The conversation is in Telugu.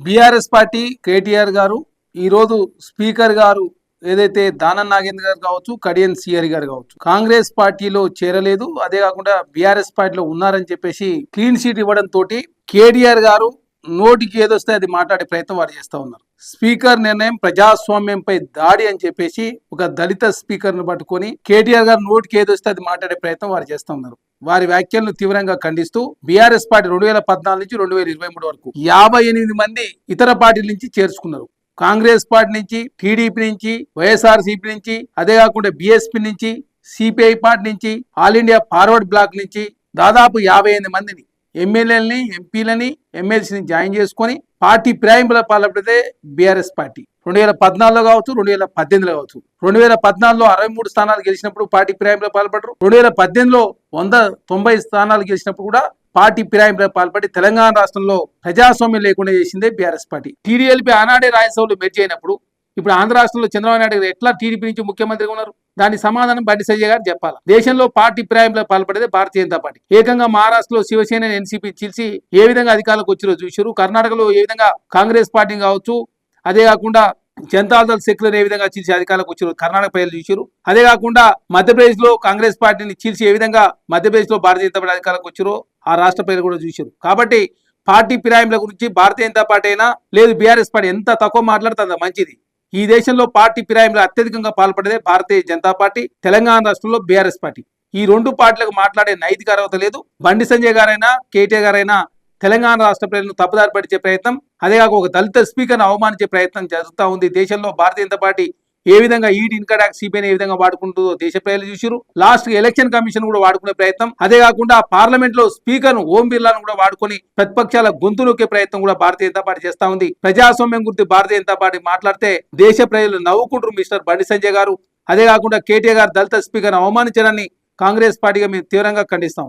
బీఆర్ఎస్ పార్టీ కేటీఆర్ గారు ఈరోజు స్పీకర్ గారు ఏదైతే దానం నాగేంద్ర గారు కావచ్చు, కడియం సిఆర్ గారు కావచ్చు, కాంగ్రెస్ పార్టీలో చేరలేదు, అదే కాకుండా బీఆర్ఎస్ పార్టీలో ఉన్నారని చెప్పేసి క్లీన్ షీట్ ఇవ్వడం తోటి కేటీఆర్ గారు నోటికి ఏదొస్తే అది మాట్లాడే ప్రయత్నం వారు చేస్తూ ఉన్నారు. స్పీకర్ నిర్ణయం ప్రజాస్వామ్యంపై దాడి అని చెప్పేసి ఒక దళిత స్పీకర్ ను పట్టుకొని కేటీఆర్ గారు నోటికి ఏదొస్తే అది మాట్లాడే ప్రయత్నం వారు చేస్తూ ఉన్నారు. వారి వ్యాఖ్యలను తీవ్రంగా ఖండిస్తూ బీఆర్ఎస్ పార్టీ 2014 నుంచి 2023 వరకు 58 మంది ఇతర పార్టీల నుంచి చేర్చుకున్నారు. కాంగ్రెస్ పార్టీ నుంచి, టీడీపీ నుంచి, వైఎస్ఆర్సీపీ నుంచి, అదే కాకుండా బీఎస్పీ నుంచి, సిపిఐ పార్టీ నుంచి, ఆల్ ఇండియా ఫార్వర్డ్ బ్లాక్ నుంచి దాదాపు 58 మందిని ఎమ్మెల్యేలని, ఎంపీలని, ఎమ్మెల్సీని జాయిన్ చేసుకొని పార్టీ ఫిరాయింపుల పాల్పడితే బీఆర్ఎస్ పార్టీ 2014లో కావచ్చు, 2018లో కావచ్చు. 2014లో 63 స్థానాలు గెలిచినప్పుడు పార్టీ ఫిరాయింపుల పాల్పడరు. 2018లో 190 స్థానాలు గెలిచినప్పుడు కూడా పార్టీ ఫిరాయింపులకు పాల్పడి తెలంగాణ రాష్ట్రంలో ప్రజాస్వామ్యం లేకుండా చేసిందే బీఆర్ఎస్ పార్టీ. టీడీఎల్పీ ఆనాడే రాజ్యసభలో మెర్జ్ అయినప్పుడు ఇప్పుడు ఆంధ్ర రాష్ట్రంలో చంద్రబాబు నాయుడు గారు ఎట్లా టీడీపీ నుంచి ముఖ్యమంత్రిగా ఉన్నారు? దానికి సమాధానం బండి సంజయ్ గారు చెప్పాలి. దేశంలో పార్టీ ఫిరాయింపులకు పాల్పడేది భారతీయ జనతా పార్టీ. ఏకంగా మహారాష్ట్రలో శివసేన, ఎన్సీపీ చీల్చి ఏ విధంగా అధికారులకు వచ్చిరో చూసారు. కర్ణాటకలో ఏ విధంగా కాంగ్రెస్ పార్టీ కావచ్చు, అదే కాకుండా జనతాదళ్ సెక్యులర్ ఏ విధంగా చీల్చి అధికారులకు వచ్చారు కర్ణాటక ప్రజలు చూసారు. అదే కాకుండా మధ్యప్రదేశ్ లో కాంగ్రెస్ పార్టీని చీల్చి ఏ విధంగా మధ్యప్రదేశ్ లో భారతీయ జనతా పార్టీ అధికారులకు వచ్చారో ఆ రాష్ట్ర ప్రజలు కూడా చూసారు. కాబట్టి పార్టీ ఫిరాయింపుల గురించి భారతీయ జనతా పార్టీ అయినా లేదు బీఆర్ఎస్ పార్టీ ఎంత తక్కువ మాట్లాడితే అంత మంచిది. ఈ దేశంలో పార్టీ ఫిరాయింపులు అత్యధికంగా పాల్పడేదే భారతీయ జనతా పార్టీ, తెలంగాణ రాష్ట్రంలో బీఆర్ఎస్ పార్టీ. ఈ రెండు పార్టీలకు మాట్లాడే నైతిక అర్హత లేదు. బండి సంజయ్ గారైనా, కేటీఆర్ గారైనా తెలంగాణ రాష్ట్ర ప్రజలను తప్పుదారి పట్టించే ప్రయత్నం, అదేగాక ఒక దళిత స్పీకర్ను అవమానించే ప్రయత్నం జరుగుతూ ఉంది. దేశంలో భారతీయ జనతా పార్టీ ఏ విధంగా ఈడీ, ఇన్కమ్ ట్యాక్స్, సిబిఐని ఏ విధంగా వాడుకుంటుందో దేశ ప్రజలు చూసారు. లాస్ట్ ఎలక్షన్ కమిషన్ కూడా వాడుకునే ప్రయత్నం, అదే కాకుండా పార్లమెంట్ లో స్పీకర్ ఓం బిర్లాను కూడా వాడుకొని ప్రతిపక్షాల గొంతు నొక్కే ప్రయత్నం కూడా భారతీయ జనతా పార్టీ చేస్తా ఉంది. ప్రజాస్వామ్యం గురించి భారతీయ జనతా పార్టీ మాట్లాడితే దేశ ప్రజలు నవ్వుకుంటారు మిస్టర్ బండి సంజయ్ గారు. అదే కాకుండా కేటీఆర్ గారు దళిత స్పీకర్ అవమానించడాన్ని కాంగ్రెస్ పార్టీగా మేము తీవ్రంగా ఖండిస్తాం.